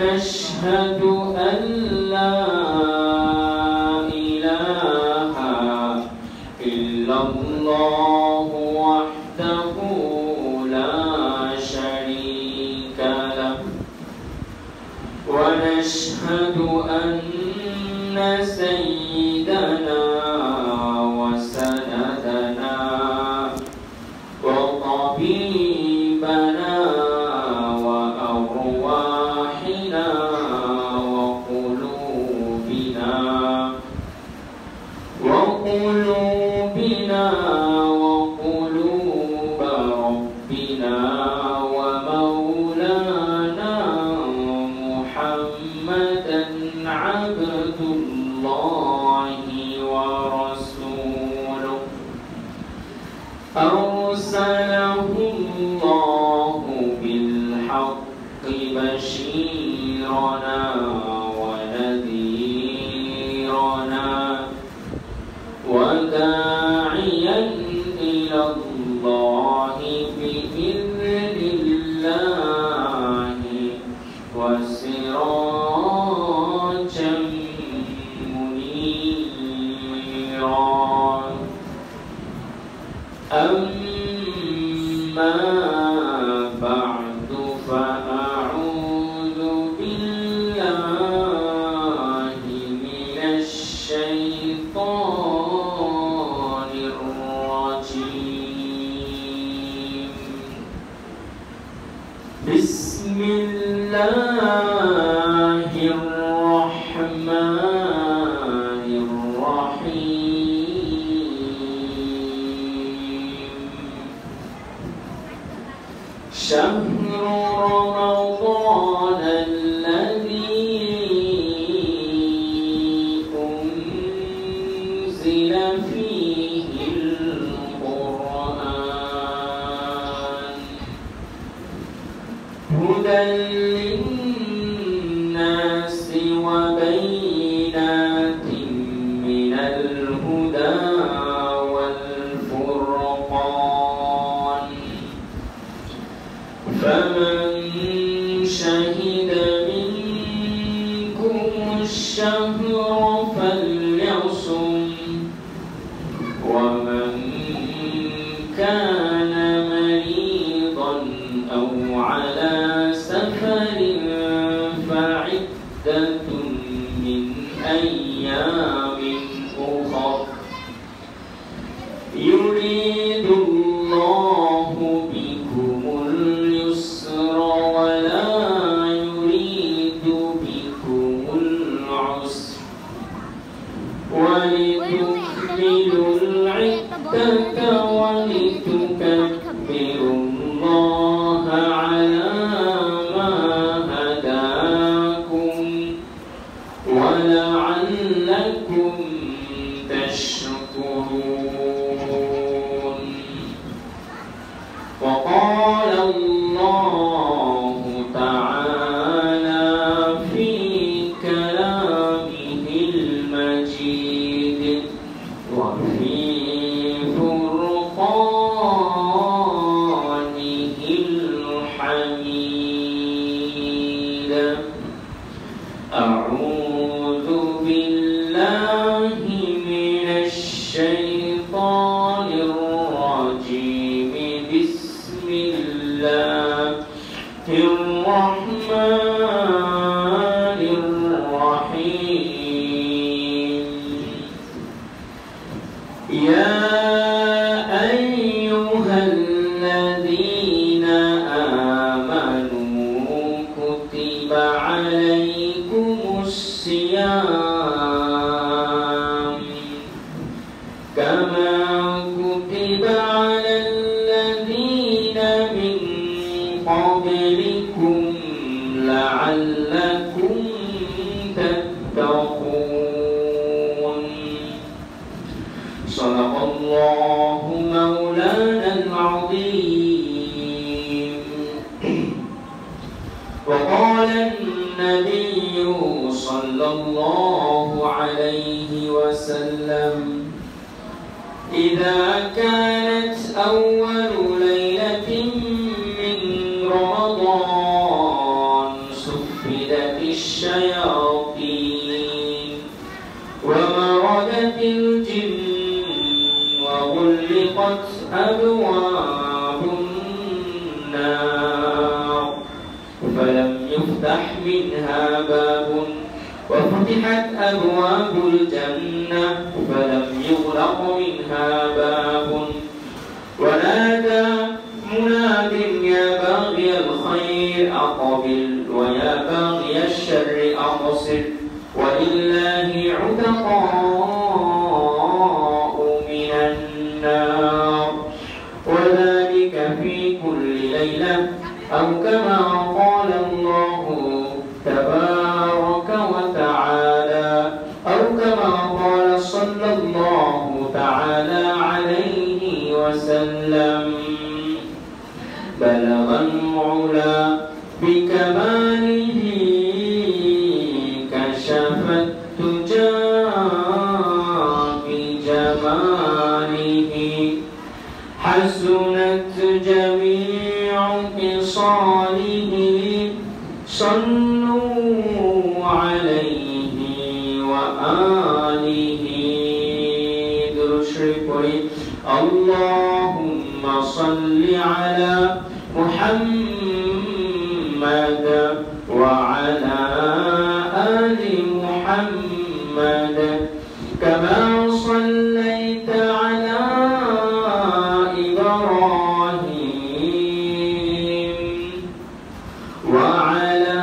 ونشهد أن لا إله إلا الله وحده لا شريك له ونشهد أن سيدنا وسندنا وطبيبنا وأرواحنا وقلوبنا وقلوب ربنا ومولانا محمدا عبد الله ورسوله أرسله الله بالحق بشيرا ونذيرا وداعيا إلى الله بإذن الله وسراجا منيرا أما بعد فأعوذ بالله من الشيطان الرجيم بسم الله الرحمن الرحيم شهر رمضان الذي أنزل فيه القرآن هدى للناس وبينات من الهدى والفرقان فمن شهد منكم الشهر فليصم ومن كان مريضا أو على سفر فعدة من أيام أخر يريد الله بكم اليسر ولا يريد بكم العسر ولتكملوا العدة ولتكبروا الله على ما هداكم ولعلكم تشكرون وقال الله تعالى في كلامه المجيد وفي فرقانه الحميد أعوذ بالله من الشيطان الرجيم بسم الله الرحمن الرحيم يا أيها الذين آمنوا كتب عليكم الصيام كما كتب على الذين من قبلكم لعلكم تتقون صدق الله مولانا العظيم وقال النبي صلى الله عليه وسلم إذا كانت أول ليلة من رمضان صفي صفدت الشياطين ومردت الجن وغلقت أبواب النار فلم يفتح منها باب وفتحت أبواب الجنة فلم يغلق منها باب ونادى مناد يا باغي الخير أقبل ويا باغي الشر أقصر ولله عتقاء من النار وذلك في كل ليلة أو كما قال الله تبارك وتعالى أو كما قال صلى الله تعالى عليه وسلم بلغ العلا بكماله كشف الدجى بجماله حسنت جميع خصاله صلوا عليه وآله درود شريف পড়ি اللهم صل على محمد وعلى آل محمد كما صليت على إبراهيم وعلى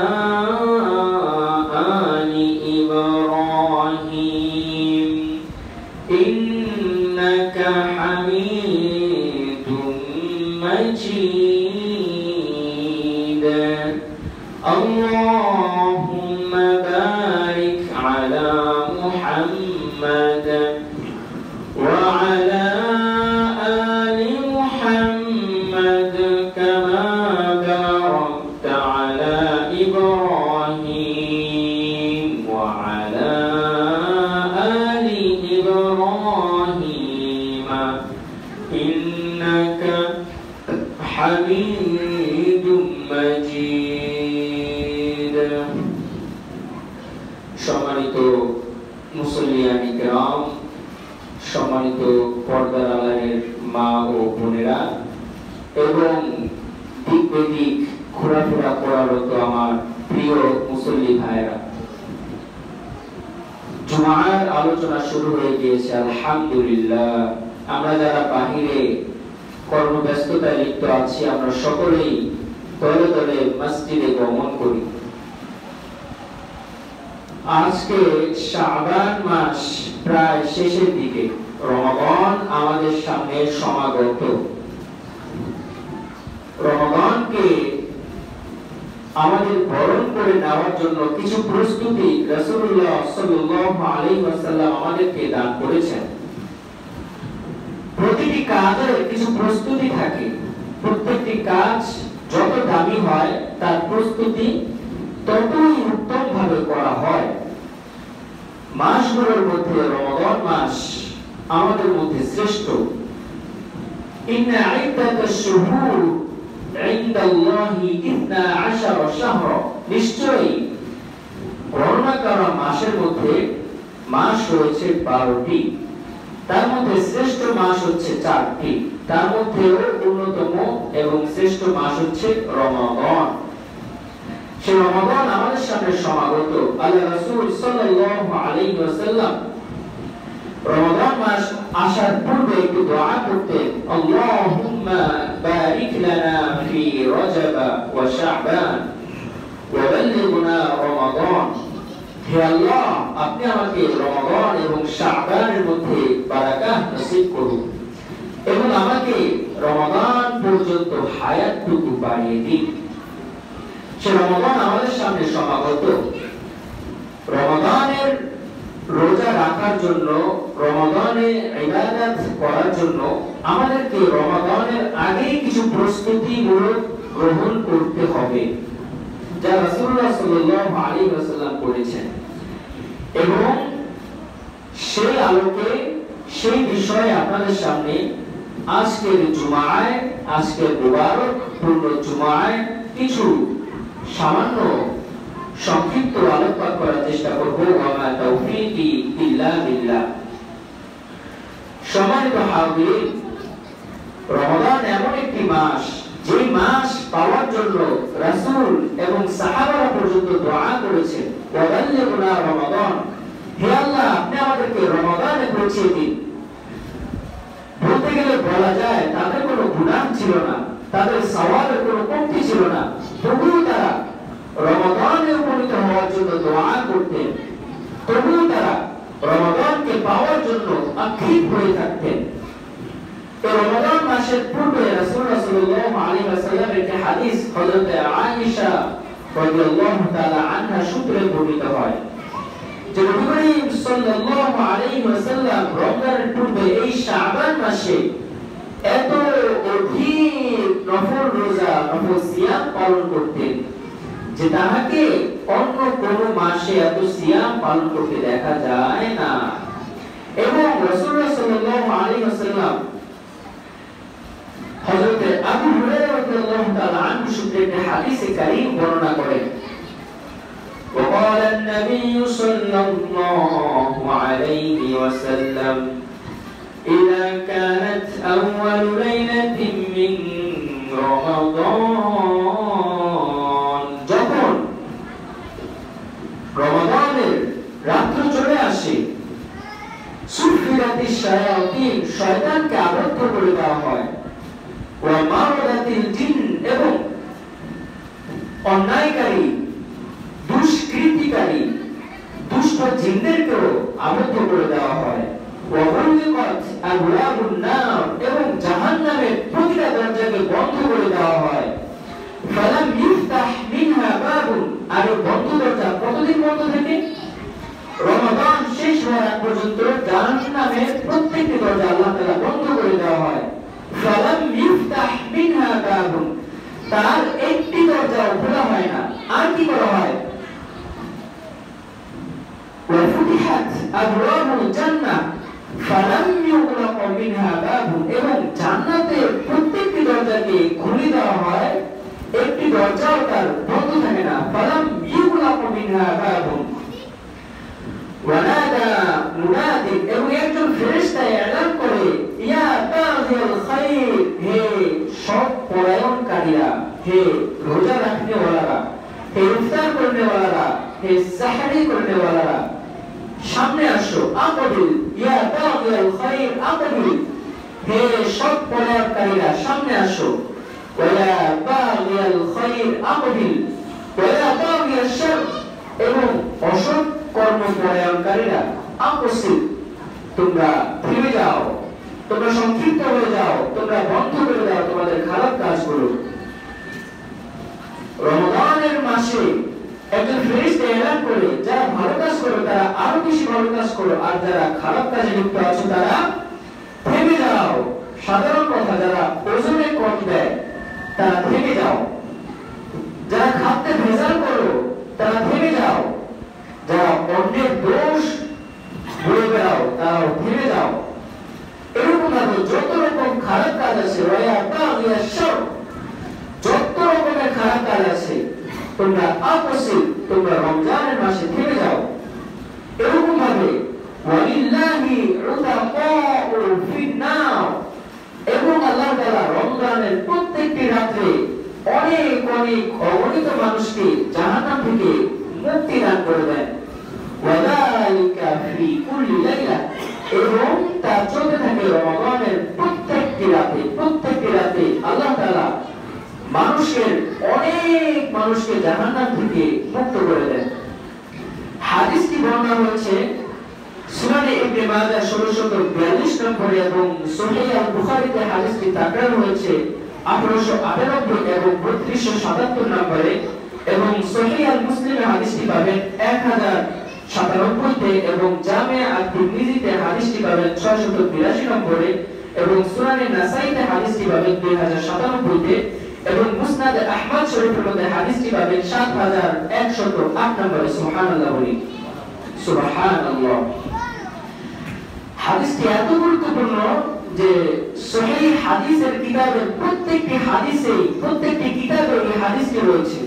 آل إبراهيم إنك حميد مجيد اللهم بارك على محمد وعلى آل محمد كما باركت على إبراهيم وعلى آل إبراهيم إنك حميد مجيد সম্মানিত মুসল্লিয়ান ইকরাম সম্মানিত পর্দার আড়ালের মা ও বোনেরা এবং দিক বেদিক ঘোরাফেরা করারত আমার প্রিয় মুসল্লি ভাইরা জুমার আলোচনা শুরু হয়ে গিয়েছে আলহামদুলিল্লাহ আমরা যারা বাহিরে কর্মব্যস্ততায় লিপ্ত আছি আমরা সকলেই দলে দলে মসজিদে গমন করি আজকে শাবান মাস প্রায় শেষের দিকে রমাদান আমাদের সামনে সমাগত রমাদানকে আমাদের বরণ করে নেওয়ার জন্য কিছু প্রস্তুতি রাসূলুল্লাহ সাল্লাল্লাহু আলাইহি ওয়াসাল্লাম আমাদেরকে দান করেছেন প্রতিটি কাজের কিছু প্রস্তুতি থাকে প্রত্যেকটি কাজ যত দামি হয় তার প্রস্তুতি ততই উত্তম ভাবে করা হয় মাসগুলোর মধ্যে রমাদান মাস আমাদের মধ্যে শ্রেষ্ঠ ইন্না ইদ্দাতাশ শুহুর ইনদাল্লাহি 12 শাহরা নিশ্চয়ই গণনা করা মাসের মধ্যে মাস রয়েছে 12টি তার মধ্যে শ্রেষ্ঠ মাস হচ্ছে 4টি তার মধ্যেও অন্যতম এবং শ্রেষ্ঠ মাস হচ্ছে রমাদান সেই রমাদান আমাদের সামনে সমাগত আল্লাহ রাসূল সাল্লাল্লাহু আলাইহি ওয়াসাল্লাম রমাদান মাস আসার পূর্বে একটু দোয়া করতেন আল্লাহুম্মা বারিক লানা ফি রজব ওয়া শাবান ওয়া বাল্লিগনা রমাদান হে আল্লাহ আপনি আমাকে রমাদান এবং শাবানের মধ্যে বারাকাত নসিব করুন এবং আমাকে রমাদান পর্যন্ত হায়াতটুকু বাড়িয়ে দিন সে রমাদান আমাদের সামনে সমাগত রমাদানের রোজা রাখার জন্য রমাদানে ইবাদত করার জন্য আমাদেরকে রমাদানের আগে কিছু প্রস্তুতিমূলক গ্রহণ করতে হবে যা রাসূলুল্লাহ সাল্লাল্লাহু আলাইহি ওয়াসাল্লাম করেছেন এবং সেই আলোকে সেই বিষয়ে আপনাদের সামনে আজকের জুমায় আজকের মুবারক পূর্ণ জুমায় কিছু সামান্য সংক্ষিপ্ত আলোকপাত করার চেষ্টা করব। ওয়া তাওফীকি ইল্লা বিল্লাহ। সম্মানিত হাজিরিন, রমাদান এমন একটি মাস, যে মাস পাওয়ার জন্য রাসূল এবং সাহাবারা পর্যন্ত দোয়া করেছেন, ওয়া বাল্লিগনা রমাদান, হে আল্লাহ আপনি আমাদেরকে রমাদানে পৌঁছে দিন। বলতে গেলে বলা যায় তাদের কোনো গুনাহ ছিল না, তাদের সওয়াবের কোনো কমতি ছিল না, তবুও তারা রমাদানে উপনীত হওয়ার জন্য দোয়া করতেন, তবুও তারা রমাদানকে পাওয়ার জন্য আক্ষেপ হয়ে থাকতেন। রমাদান মাসের পূর্বে রাসূলুল্লাহ সাল্লাল্লাহু আলাইহি ওয়াসাল্লামের একটি হাদিস হযরত আয়েশা রাদিয়াল্লাহু তাআলা আনহা সূত্রে বর্ণিত হয় যে নবী করিম সাল্লাল্লাহু আলাইহি ওয়াসাল্লাম রমজানের পূর্বে এই শাবান মাসে এত অধিক নফল রোজা, নফল সিয়াম পালন করতেন যে তাহাকে অন্য কোন মাসে এত সিয়াম পালন করতে দেখা যায় না। এবং রাসূলুল্লাহ সাল্লাল্লাহু আলাইহি ওয়াসাল্লাম হযরত আবু হুরায়রা রাদিয়াল্লাহু তাআলা আনহু সূত্রে একটি হাদিসে কারীম বর্ণনা করেন। وقال النبي صلى الله عليه وسلم إذا كانت أول ليلة من رمضان যখন রমাদানের রাত চলে আসে, সুফিরাতিশ শায়াতিন, শয়তানকে আবদ্ধ করে দেওয়া হয়, ওয়া মারাদাতিল জিন, এবং অন্যায়কারী দুষ্কৃতিকারী দুষ্ট জিনদেরকেও আবদ্ধ করে দেওয়া হয়, ওয়া গুলিকাত আবওয়াবুন নার, এবং জাহান্নামের প্রতিটা দরজাকে বন্ধ করে দেওয়া হয়, ফালাম ইফতাহ মিনহা বাবুন, আর বন্ধ দরজা কতদিন বন্ধ থাকে? রমাদান শেষ হওয়ার আগ পর্যন্ত জাহান্নামের প্রত্যেকটি দরজা আল্লাহ তাআলা বন্ধ করে দেওয়া হয়। ফালাম ইফতাহ মিনহা বাবুন, তার একটি দরজা খোলা হয় না। আর কি করা হয়? ওয়া ফুতিহাত আবওয়াবুল জান্নাহ ফালাম ইউগলাক মিনহা বাবুন, এবং জান্নাতের প্রত্যেকটি দরজাকে খুলে দেওয়া হয়, একটি দরজাও তার বন্ধ থাকে না। ফালাম ইউগলাক মিনহা বাবুন ওয়ানাদা মুনাদি, এবং একজন ফেরেশতা এলান করে, ইয়া বাগিয়াল খায়র, হে সৎ পরায়ণকারীরা, হে রোজা রাখনেওয়ালারা, হে ইফতার করনেওয়ালারা, হে সাহরি করনেওয়ালারা, সামনে আসো। আকবিল, ইয়া বাগিয়াল খায়র আকবিল, হে সৎ পরায়ণকারীরা সামনে আসো। ওয়া বাগিয়াল খায়র আকবিল ওয়া বাগিয়াশ শার, এবং অসৎ কর্মপরায়ণকারীরা আকসির, তোমরা থেমে যাও, তোমরা সংক্ষিপ্ত হয়ে যাও, তোমরা বন্ধ করে দাও তোমাদের খারাপ কাজগুলো। রমাদানের মাসে একজন ফেরেশতা এলান করে, যারা ভালো কাজ করো তারা আরো বেশি ভালো কাজ করো, আর যারা খারাপ কাজে লিপ্ত আছো তারা থেমে যাও। সাধারণ কথা, যারা ওজনে কম দেয় তারা থেমে যাও, যারা খাদ্যে ভেজাল করো তারা থেমে যাও, যারা অন্যের দোষ বলে বেড়াও তারাও থেমে যাও। এরকম ভাবে যত রকম খারাপ কাজ আছে, যত রকমের খারাপ কাজ আছে, তোমরা আপসিল, তোমরা রমজানের মাসে থেমে যাও। এরকম ভাবে ওয়ালিল্লাহি উতাকাউ ফিন্নার, এবং আল্লাহ তাআলা রমজানের প্রত্যেকটি রাতে অনেক অনেক অগণিত মানুষকে জাহান্নাম থেকে মুক্তি দান করে দেন। ওয়ালাইকা ফি কুল্লি লাইলা, এবং তা চলতে থাকে রমাদানের প্রত্যেকটি রাতে। প্রত্যেকটি রাতে আল্লাহ তাআলা অনেক মানুষকে জাহান্নাম থেকে মুক্ত করে দেন। হাদিসটি বর্ণনা হয়েছে সুনানে ইবনে মাজাহ 1642 নম্বরে, এবং সহিহ আল বুখারীতে হাদিসটি তাকরার হয়েছে 1898 এবং 3277 নম্বরে, এবং সহিহ আল মুসলিমে হাদিসটি পাবেন 1097 তে, এবং জামিয়া আত-তিরমিজিতে হাদিসটি পাবেন 682 নম্বরে, এবং সুনানে নাসাইতে হাদিসটি পাবেন 2097 তে, এবং মুসনাদ আহমদ শরীফের মধ্যে হাদিসটি পাবেন 7108 নম্বরে। সুবহানাল্লাহ বলি, সুবহানাল্লাহ। হাদিসটি এত গুরুত্বপূর্ণ যে সহিহ হাদিসের কিতাবের প্রত্যেকটি হাদিসে, প্রত্যেকটি কিতাবে এই হাদিসটি রয়েছে।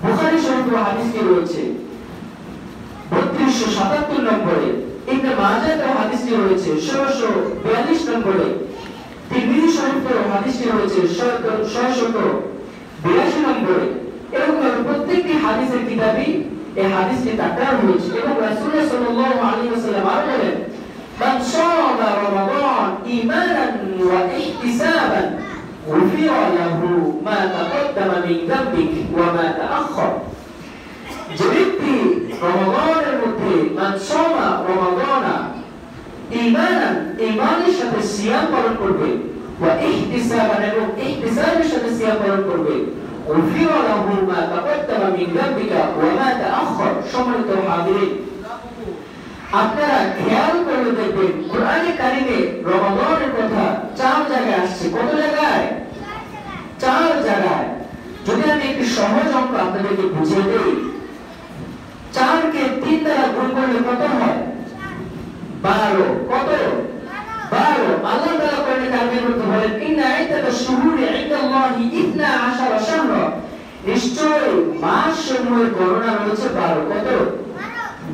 বুখারী শরীফে হাদিসটি রয়েছে 3277 নম্বরে, ইবনে মাজাহ হাদিসটি রয়েছে 1642 নম্বরে, তিরমিজি শরীফে হাদিসটি রয়েছে 682 নম্বরে। এরকম প্রত্যেকটি হাদিসের কিতাবে এই হাদিসটি তাকরার হয়েছে এবং রাসূল সাল্লাল্লাহু আলাইহি ওয়াসাল্লাম আর বলেন, মান শামা রমাদান ঈমানান ওয়া ইহতিসাবান গুফিরা লাহু মা তাকদ্দামা মিন যামবিহি ওয়া মা তাআখার। যে ব্যক্তি রমাদানের মধ্যে মান শামা রমাদানা ঈমানান, ঈমানের সাথে সিয়াম পালন করবে, ওয়া ইহতিসাবান, এবং ইহতিসাবের সাথে সিয়াম পালন করবে, গুফিরা লাহু মা তাকদ্দামা মিন যামবিহি ওয়া মা তাআখার। সম্মানিত হাজিরিন, আপনারা খেয়াল করে দেখবেন কোরআনে কারিমে রমাদানের কথা 4 জায়গায় আসছে। কত জায়গায়? 4 জায়গায়। যদি আমি একটি সহজ অঙ্ক আপনাদেরকে বুঝিয়ে দেই, 4 কে 3 দ্বারা গুণ করলে কত হয়? 12। কত? 12। আল্লাহ তাআলা কোরআনে কারিমে বলেন, ইন্না ইদ্দাতাশ শুহুরি ইনদাল্লাহি 12 শাহরা, নিশ্চয় মাস সমূহের গণনা রয়েছে 12। কত?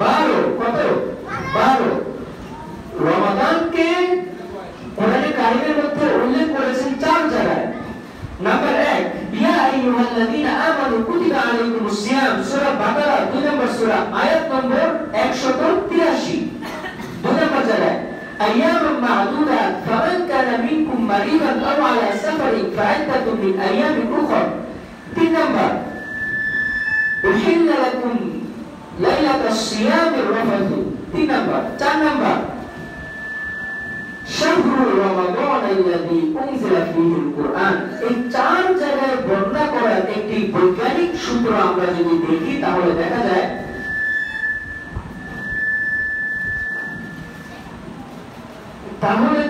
12। কত? 12। রমাদানকে কোরআনে কারিমের মধ্যে উল্লেখ করেছেন 4 জায়গায়। নাম্বার 1, ইয়া আইয়ুহাল্লাযীনা আমানু কুতিবা আলাইকুমুস সিয়াম, সূরা বাকারা 2 নম্বর সূরা, আয়াত নম্বর 183। 2 নম্বর জায়গায় আইয়ামুম মা'দুদাত ফামান কানা মিনকুম মারিদান আও আলা সাফারিন ফা'iদ্দাতুম মিন আইয়ামিন উখরা। 3 নম্বর উহিল্লা লাকুম লাইলাতাস সিয়ামির রাফাথু। 3 নম্বর। 4 নম্বর শাহরু রমাদান আল্লাযী উনজিলা ফীহিল কুরআন। এই 4 জায়গায় বর্ণনা করার একটি বৈজ্ঞানিক সূত্র আমরা যদি দেখি তাহলে দেখা যায়,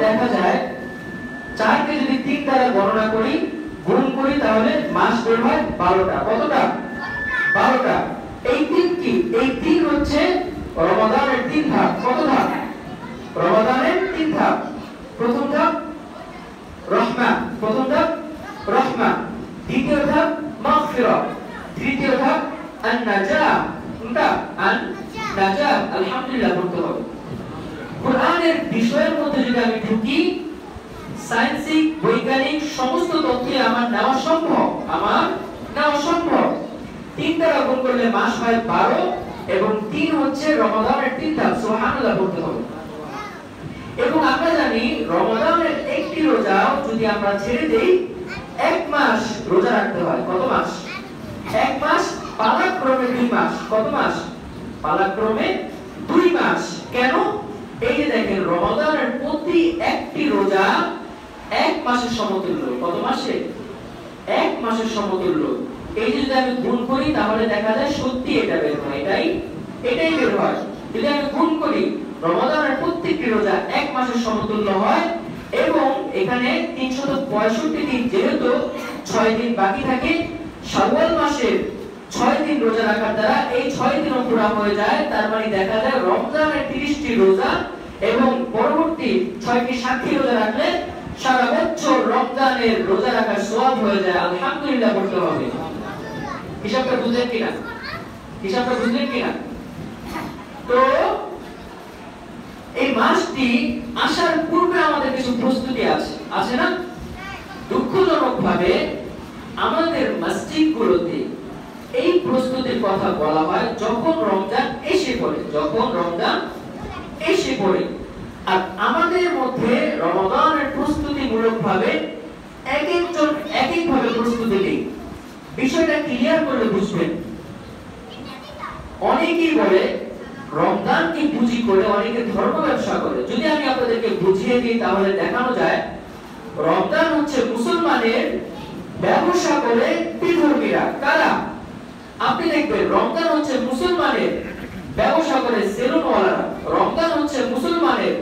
দেখা যায় 4 কে যদি 3 দ্বারা গণনা করি, গুণ করি, তাহলে মাস বের হয় 12টা। কতটা? 12টা। এই 3 কি? এই 3 হচ্ছে রমাদানের 3 ধাপ। কত ধাপ? রমাদানের 3 ধাপ। প্রথম ধাপ রহমা, প্রথম ধাপ রহমা, দ্বিতীয় ধাপ মাগফিরাত, তৃতীয় ধাপ আন-নাজাহ। কোনটা? আন-নাজাহ। আলহামদুলিল্লাহ বলতে হবে। কোরআনের বিষয়ের মধ্যে যদি আমি ঢুকি, সায়েন্সিক বৈজ্ঞানিক সমস্ত তথ্য আমার নেওয়া সম্ভব, 3 দ্বারা গুণ করলে মাস হয় 12 এবং 3 হচ্ছে রমাদানের 3 ধাপ। সুবহানাল্লাহ বলতে হবে। এবং আমরা জানি রমাদানের একটি রোজা যদি আমরা ছেড়ে দেই, 1 মাস রোজা রাখতে হয়। কত মাস? 1 মাস, পালাক্রমে 2 মাস। কত মাস? পালাক্রমে 2 মাস। কেন? এই যে দেখেন, রমাদানের প্রতি একটি রোজা 1 মাসের সমতুল্য। কত মাসে? 1 মাসের সমতুল্য। এই যে যদি আমি গুণ করি তাহলে দেখা যায় সত্যি এটা বের হয়, এটাই বের হয়। যদি আমি গুণ করি, রমাদানের প্রত্যেকটি রোজা 1 মাসের সমতুল্য হয় এবং এখানে 365 দিন, যেহেতু 6 দিন বাকি থাকে, শাওয়াল মাসের 6 দিন রোজা রাখার দ্বারা এই 6 দিনও পুরা হয়ে যায়। তার মানে দেখা যায় রমজানের 30টি রোজা এবং পরবর্তী 6টি সাক্ষী রোজা রাখলে সারা বছর রমজানের রোজা রাখার সওয়াব হয়ে যায়। আলহামদুলিল্লাহ বলতে হবে। হিসাবটা বুঝলেন কিনা? হিসাবটা বুঝলেন কিনা? তো এই মাসটি আসার পূর্বে আমাদের কিছু প্রস্তুতি আছে না? দুঃখজনকভাবে আমাদের মসজিদগুলোতে এই প্রস্তুতির কথা বলা হয় যখন রমজান এসে পড়ে, আর আমাদের মধ্যে রমাদানের প্রস্তুতিমূলকভাবে এক একজন এক একভাবে প্রস্তুতি নেই। বিষয়টা ক্লিয়ার করলে বুঝবেন। অনেকেই বলে রমজানকে পুঁজি করে অনেকে ধর্ম ব্যবসা করে। যদি আমি আপনাদেরকে বুঝিয়ে দিই তাহলে দেখানো যায় রমজান হচ্ছে মুসলমানের ব্যবসা করে বিধর্মীরা। কারা? আপনি দেখবেন রমজান হচ্ছে মুসলমানের ব্যবসা করে সেলুনওয়ালারা, রমজান হচ্ছে মুসলমানের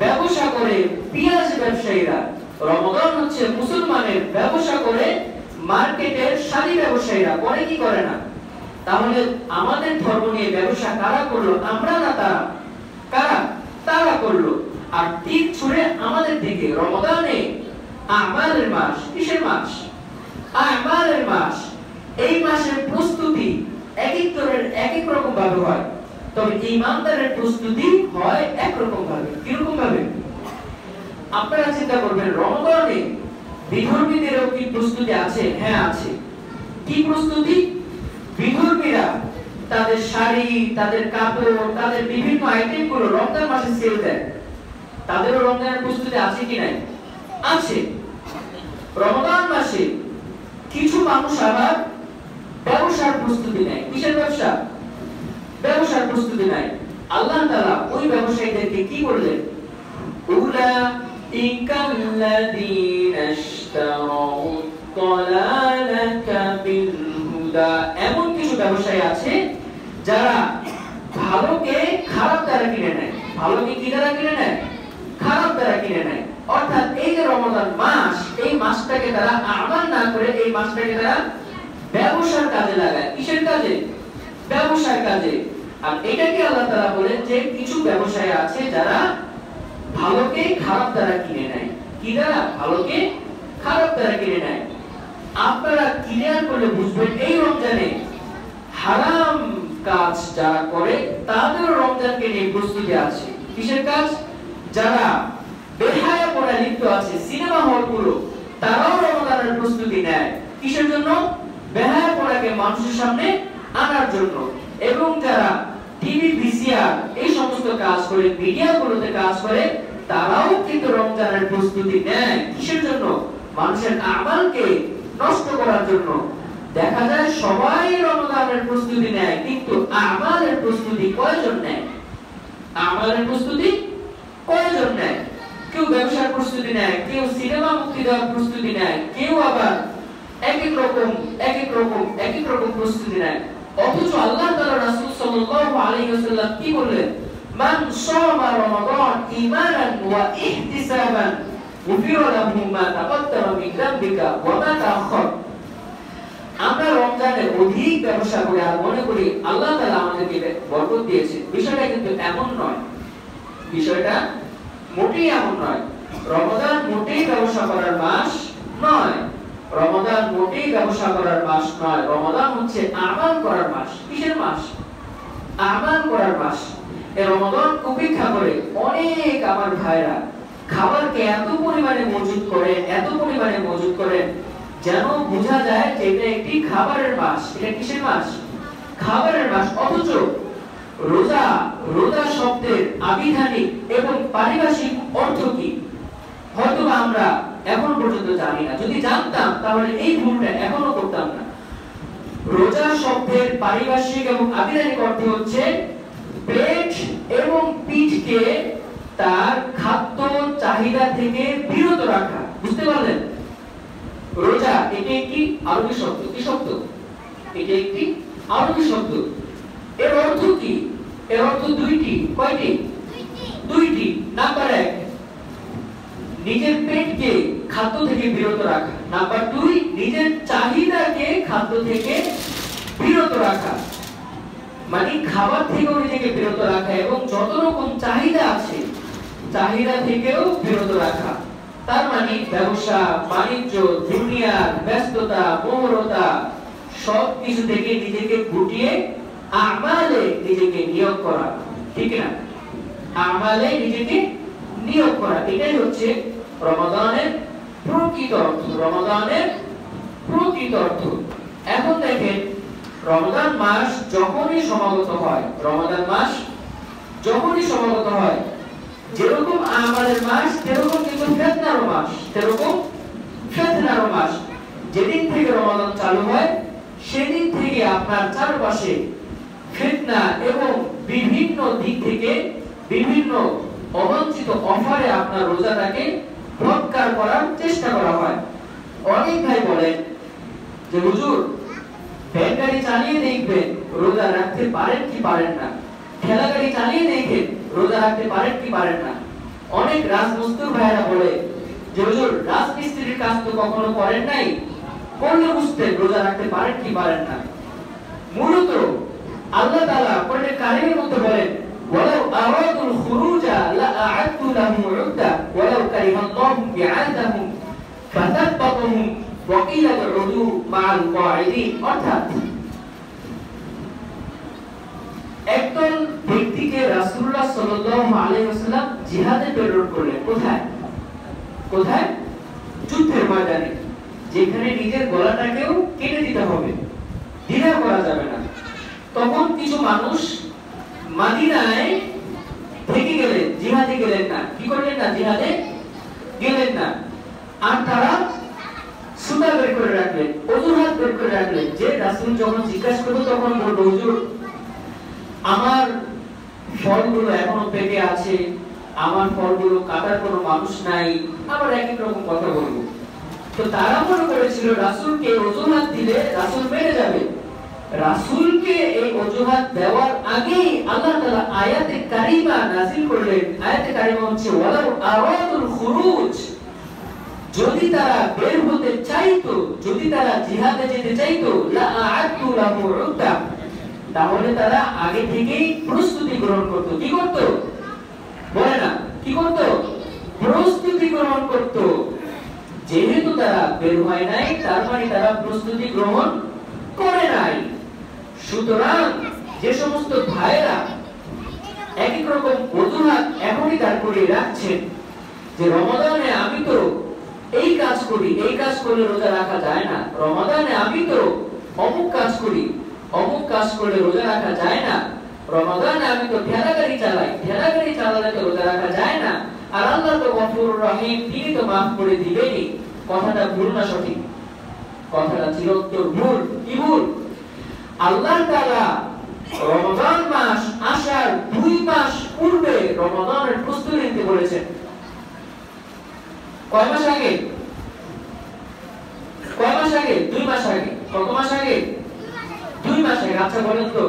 ব্যবসা করে পেঁয়াজ ব্যবসায়ীরা, রমজান হচ্ছে মুসলমানের ব্যবসা করে মার্কেটের শাড়ি ব্যবসায়ীরা। করে কি করে না? তাহলে আমাদের ধর্ম নিয়ে ব্যবসা কারা করলো? আমরা না তারা? কারা? তারা করলো। আর তীর ছুঁড়ে আমাদের দিকে। রমাদানে আমালের মাস। কিসের মাস? আমালের মাস। এই মাসের প্রস্তুতি এক এক রকম ভাবে হয়, তবে ঈমানদারের প্রস্তুতি হয় একরকম ভাবে। কিরকম ভাবে? আপনারা চিন্তা করবেন, রমজানে বিধর্মীদেরও কি প্রস্তুতি আছে? হ্যাঁ আছে। কি প্রস্তুতি? বিধর্মীরা তাদের শাড়ি, তাদের কাপড়, তাদের বিভিন্ন আইটেম গুলো রমজান মাসে সেল দেয়। তাদেরও রমজানের প্রস্তুতি আছে কি নাই? আছে। রমজান মাসে কিছু মানুষ আবার ব্যবসার প্রস্তুতি নেয়। কিসের ব্যবসা? ব্যবসার প্রস্তুতি নেয়। আল্লাহ তাআলা ওই ব্যবসায়ীদেরকে কি বললেন? উলাইকাল্লাযীনা ইশতারাউ দালালাতা বিল হুদা। এমন কিছু ব্যবসায়ী আছে যারা ভালোকে খারাপ দ্বারা কিনে নেয়। ভালোকে কি দ্বারা কিনে নেয়? খারাপ দ্বারা কিনে নেয়। অর্থাৎ এই যে রমজান মাস, এই মাসটাকে তারা আমাল না করে এই মাসটাকে তারা ব্যবসার কাজে লাগায়। কিসের কাজে? ব্যবসার কাজে। আর এটাকে আল্লাহ তাআলা বলেন যে কিছু ব্যবসায়ী আছে যারা ভালোকে খারাপ দ্বারা কিনে নেয়। কি দ্বারা? ভালোকে খারাপ দ্বারা কিনে নেয়। আপনারা ক্লিয়ার করলে বুঝবেন এই রমজানে হারাম কাজ যারা করে তাদের রমজানকে নিয়ে প্রস্তুতি আছে। কিসের কাজ? যারা বেহায়াপনা লিপ্ত আছে, সিনেমা হলগুলো, তারাও রমজানের প্রস্তুতি নেয়। কিসের জন্য? বেহায়াপনাকে মানুষের সামনে আনার জন্য। এবং যারা টিভি, ভিসিআর এই সমস্ত কাজ করে, মিডিয়াগুলোতে কাজ করে, তারাও কিন্তু রমজানের প্রস্তুতি নেয়। কিসের জন্য? মানুষের আমালকে নষ্ট করার জন্য। দেখা যায় সবাই রমজানের প্রস্তুতি নেয়, কিন্তু আমালের প্রস্তুতি কয়জন নেয়? আমালের প্রস্তুতি কয়জন নেয়? কেউ ব্যবসার প্রস্তুতি নেয়, কেউ সিনেমা মুক্তি দেওয়ার প্রস্তুতি নেয়, কেউ আবার এক এক রকম প্রস্তুতি নেয়। অথচ আল্লাহ তাআলা রাসূল সাল্লাল্লাহু আলাইহি ওয়াসাল্লাম কি বললেন? মান সামা রমাদান ঈমানান ওয়া ইহতিসাবান গুফিরা লাহু মা তাকাদ্দামা মিন যামবিকা ওয়া মা তাআখার। আমরা রমজানে অধিক ব্যবসা করে আর মনে করি আল্লাহ তাআলা আমাদেরকে বরকত দিয়েছে। বিষয়টা কিন্তু এমন নয়। বিষয়টা মোটেই এমন নয়। রমজান মোটেই ব্যবসা করার মাস নয়। রমজান মোটেই ব্যবসা করার মাস নয়। রমজান হচ্ছে আমাল করার মাস। কিসের মাস? আমাল করার মাস। এই রমজান উপেক্ষা করে অনেক আমার ভাইরা খাবারকে এত পরিমাণে মজুদ করেন যেন বোঝা যায় যে এটা একটি খাবারের মাস। এটা কিসের মাস? খাবারের মাস। অথচ রোজা শব্দের আবিধানিক এবং পারিভাষিক অর্থ কি হয়তো আমরা এখন পর্যন্ত জানি না। যদি জানতাম তাহলে এই ভুলটা এখনো করতাম না। রোজা শব্দের পারিভাষিক এবং আবিধানিক অর্থ হচ্ছে পেট এবং পিঠকে তার খাদ্য চাহিদা থেকে বিরত রাখা। বুঝতে পারলেন? রোজা এটি একটি আরবি শব্দ। কি শব্দ? এটি একটি আরবি শব্দ। এর অর্থ কি? এর অর্থ দুইটি। কয়টি? দুইটি। নাম্বার 1, নিজের পেটকে খাদ্য থেকে বিরত রাখা। নাম্বার 2, নিজের চাহিদাকে খাদ্য থেকে বিরত রাখা। মানে খাবার থেকেও নিজেকে বিরত রাখা এবং যত রকম চাহিদা আছে চাহিদা থেকেও বিরত রাখা। তার মানে ব্যবসা, বাণিজ্য, দুনিয়ার ব্যস্ততা, মহরতা সব কিছু থেকে নিজেকে গুটিয়ে আমালে নিজেকে নিয়োগ করা। ঠিক না? আমালে নিজেকে নিয়োগ করা, এটাই হচ্ছে রমাদানের প্রকৃত অর্থ। রমাদানের প্রকৃত অর্থ। এখন দেখেন, রমজান মাস যখনই সমাগত হয়, রমজান মাস যখনই সমাগত হয়, যেরকম আমাদের মাস সেরকম কিন্তু ফিতনারও মাস। সেরকম ফিতনারও মাস। যেদিন থেকে রমাদান চালু হয় সেদিন থেকে আপনার চারপাশে ফিতনা এবং বিভিন্ন দিক থেকে বিভিন্ন অবাঞ্ছিত অফারে আপনার রোজাটাকে বরকরার করার চেষ্টা করা হয়। অনেক ভাই বলেন যে হুজুর, ভ্যান গাড়ি চালিয়ে দেখবেন রোজা রাখতে পারেন কি পারেন না, ঠেলা গাড়ি চালিয়ে দেখেন রোজা রাখতে পারেন কি পারেন না। অনেক রাজমজদুর ভাইরা বলে যে হুজুর, রাজমিস্ত্রির কাজ তো কখনো করেন নাই, করলে বুঝতেন রোজা রাখতে পারেন কি পারেন না। মূলত আল্লাহ তাআলা কোরআনে কারীমের মধ্যে বলেন, ওয়ালাউ আরাদুল খুরুজা লাআ'আদতু লাহুম উদ্দা ওয়ালাউ কারিহাল্লাহু বি'আদাহুম ফাতাব্বাতুহুম ওয়াকিল আল-উদু মা'আল কাঈদিন, অর্থাৎ একদল ব্যক্তিকে রাসূলুল্লাহ সাল্লাল্লাহু আলাইহি ওয়াসাল্লাম জিহাদে প্রেরণ করলেন। কোথায়? কোথায়? যুদ্ধের ময়দানে, যেখানে নিজের গলাটাকেও কেটে দিতে হবে, দ্বিধা করা যাবে না। তখন কিছু মানুষ মদিনায় থেকে গেলেন, জিহাদে গেলেন না। কি করলেন না? জিহাদে গেলেন না। আর তারা সুতা বের করে রাখলেন, অজুহাত বের করে রাখলেন, যে রাসূল যখন জিজ্ঞাসা করবে তখন বলবো, হুজুর আমার ফলগুলো এখনো পেকে আছে, আমার ফলগুলো কাটার কোনো মানুষ নাই, আবার এক এক রকম কথা বলবো। তো তারা মনে করেছিল রাসূলকে অজুহাত দিলে রাসূল মেরে যাবে। রাসূলকে এই অজুহাত দেওয়ার আগেই আল্লাহ তাআলা আয়াতে কারিমা নাযিল করলেন। আয়াতে কারিমা হচ্ছে ওয়ালাউ আরাদুল খুরুজ, যদি তারা বের হতে চাইতো, যদি তারা জিহাদে যেতে চাইতো, লা আ'আদতু লাহু উদ্দা, তাহলে তারা আগে থেকেই প্রস্তুতি গ্রহণ করত। কি করত? বলে না, কি করত? প্রস্তুতি গ্রহণ করত। যেহেতু তারা বের হয় নাই, তার মানে তারা প্রস্তুতি গ্রহণ করে নাই। সুতরাং যে সমস্ত ভাইরা এক এক রকম অজুহাত এখনই দাঁড় করিয়ে রাখছেন যে রমাদানে আমি তো এই কাজ করি, এই কাজ করলে রোজা রাখা যায় না, রমাদানে আমি তো অমুক কাজ করি, অমুক কাজ করলে রোজা রাখা যায় না, রমাদানে আমি তো ঠেলাগাড়ি চালাই, ঠেলাগাড়ি চালালে তো রোজা রাখা যায় না, আর আল্লাহ তো গফুরুর রহিম, তিনি তো মাফ করে দিবেনই। কথাটা ভুল না সঠিক? কথাটা চিরন্তর ভুল। কি ভুল? আল্লাহ তাআলা রমাদান মাস আসার 2 মাস পূর্বে রমাদানের প্রস্তুতি নিতে বলেছেন। কয় মাস আগে? কয় মাস আগে? 2 মাস আগে। কত মাস আগে? 2 মাস আগে। আচ্ছা বলেন তো,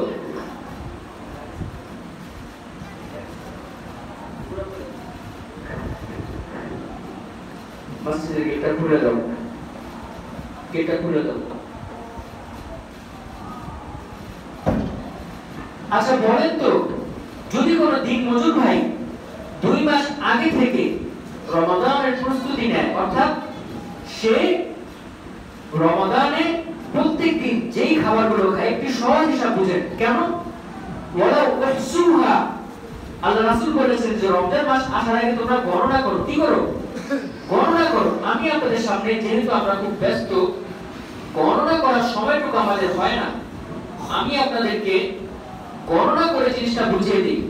মসজিদের গেটটা খুলে দাও, গেটটা খুলে দাও। আচ্ছা বলেন তো, যদি কোনো দিন মজুর ভাই 2 মাস আগে থেকে রমাদানের প্রস্তুতি নেয়, অর্থাৎ সে রমাদানে প্রত্যেকদিন যেই খাবারগুলো খায়, একটি সহজ হিসাব বুঝেন। কেন? ওয়ালা উহসুহা, আল্লাহ রাসূল বলেছেন যে রমজান মাস আসার আগে তোমরা গণনা করো। কি করো? গণনা করো। আমি আপনাদের সামনে, যেহেতু আমরা খুব ব্যস্ত, গণনা করার সময়টুকু আমাদের হয় না, আমি আপনাদেরকে গণনা করে জিনিসটা বুঝিয়ে দিই।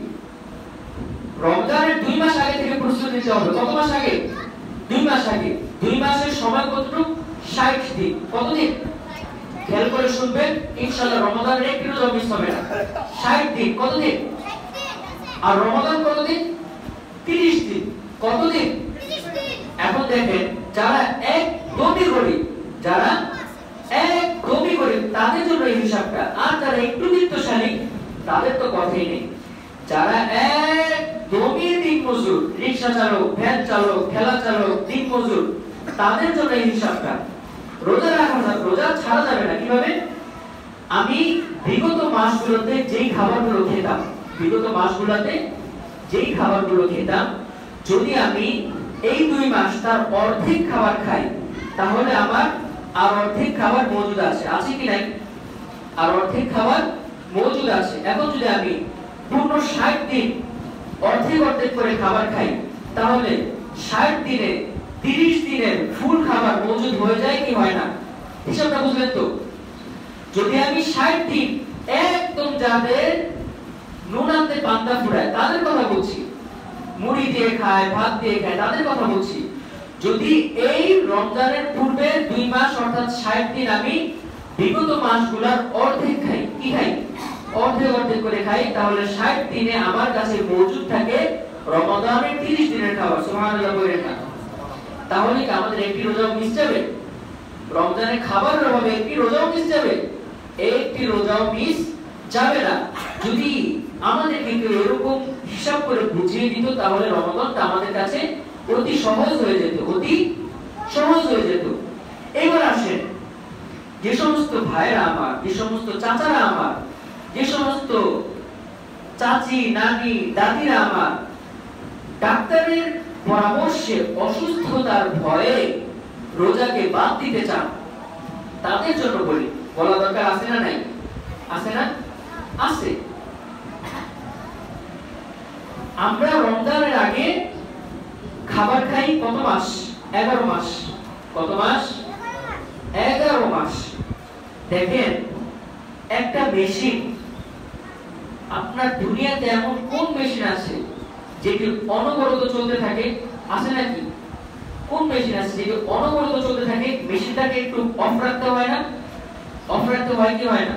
রমজানের 2 মাস আগে থেকে প্রস্তুতি নিতে হবে। কত মাস আগে? 2 মাস আগে। 2 মাসের সময় কতটুকু? 60 দিন। কত দিন? খেয়াল করে শুনবেন, ইনশাআল্লাহ রমাদানের একটি রোজা মিস হবে না। 60 দিন। কত দিন? আর রমাদান কত দিন? 30 দিন। কত দিন? 30 দিন। এখন দেখেন, যারা একদমই গরিব, যারা একদমই গরিব, তাদের জন্য এই হিসাবটা। আর যারা একটু বিত্তশালী, তাদের তো কথাই নেই। যারা একদমই দিনমজুর, রিকশা চালক, ভ্যান চালক, ঠেলা চালক, দিনমজুর, তাদের জন্য এই হিসাবটা। রোজা রাখা যাবে, রোজা ছাড়া যাবে না। কিভাবে? আমি বিগত মাসগুলোতে যেই খাবারগুলো খেতাম, বিগত মাসগুলোতে যেই খাবারগুলো খেতাম, যদি আমি এই 2 মাস তার অর্ধেক খাবার খাই, তাহলে আমার আর অর্ধেক খাবার মজুদ আছে। আছে কি নাই? আর অর্ধেক খাবার মজুদ আছে। এখন যদি আমি পূর্ণ 60 দিন অর্ধেক অর্ধেক করে খাবার খাই, তাহলে 60 দিনে 30 দিনের ফুল খাবার মজুদ হয়ে যায় কি হয় না? হিসাবটা বুঝলেন তো? যদি আমি 60 দিন একদম যাদের নুন আনতে পান্তা ফুরায়, তাদের কথা বলছি, মুড়ি দিয়ে খায়, ভাত দিয়ে খায়, তাদের কথা বলছি। যদি এই রমজানের পূর্বে 2 মাস অর্থাৎ 60 দিন আমি বিগত মাসগুলোর অর্ধেক খাই, কি খাই? অর্ধেক অর্ধেক করে খাই, তাহলে 60 দিনে আমার কাছে মজুদ থাকে রমাদানের 30 দিনের খাবার। সুবহানাল্লাহ বলেন না? তাহলে কি আমাদের একটি রোজাও মিস যাবে? রমজানের খাবারের অভাবে একটি রোজাও মিস যাবে? একটি রোজাও মিস যাবে না। যদি আমাদেরকে কেউ এরকম হিসাব করে বুঝিয়ে দিত, তাহলে রমাদানটা আমাদের কাছে অতি সহজ হয়ে যেত, অতি সহজ হয়ে যেত। এবার আসেন, যে সমস্ত ভাইরা আমার, যে সমস্ত চাচারা আমার, যে সমস্ত চাচি, নানি, দাদিরা আমার ডাক্তারের পরামর্শে, অসুস্থতার ভয়ে রোজাকে বাদ দিতে চান তাদের জন্য বলি, বলা দরকার আছে না নাই? আছে না? আছে। আমরা রমজানের আগে খাবার খাই কত মাস? 11 মাস। কত মাস? 11 মাস। দেখেন একটা মেশিন, আপনার দুনিয়াতে এমন কোন মেশিন আছে যেটি অনবরত চলতে থাকে? আছে নাকি? কোন মেশিন আছে যেটি অনবরত চলতে থাকে? মেশিনটাকে একটু অফ রাখতে হয় না? অফ রাখতে হয় কি হয় না?